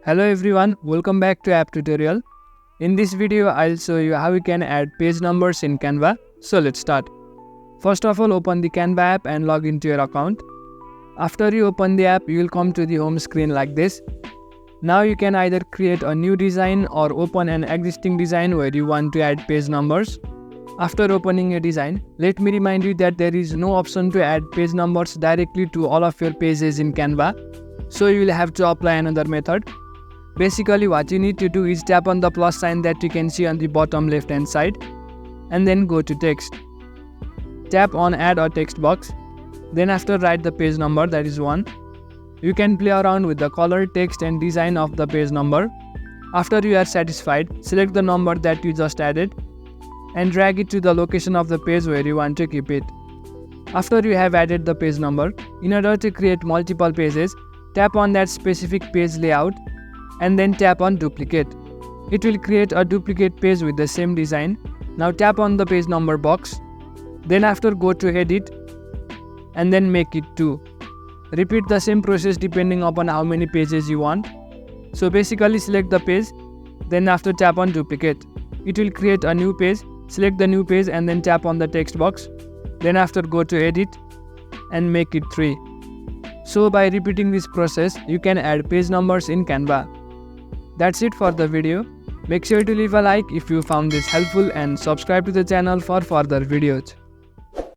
Hello everyone, welcome back to app tutorial. In this video, I'll show you how you can add page numbers in Canva. So let's start. First of all, open the Canva app and log into your account. After you open the app, you will come to the home screen like this. Now you can either create a new design or open an existing design where you want to add page numbers. After opening a design, let me remind you that there is no option to add page numbers directly to all of your pages in Canva. So you will have to apply another method. Basically, what you need to do is tap on the plus sign that you can see on the bottom left hand side and then go to text. Tap on add a text box. Then after write the page number, that is 1. You can play around with the color, text and design of the page number. After you are satisfied, select the number that you just added and drag it to the location of the page where you want to keep it. After you have added the page number, in order to create multiple pages, tap on that specific page layout and then tap on duplicate. It will create a duplicate page with the same design. Now tap on the page number box. Then after go to edit and then make it 2. Repeat the same process depending upon how many pages you want. So basically select the page, then after tap on duplicate. It will create a new page. Select the new page and then tap on the text box. Then after go to edit and make it 3. So by repeating this process, you can add page numbers in Canva. That's it for the video. Make sure to leave a like if you found this helpful and subscribe to the channel for further videos.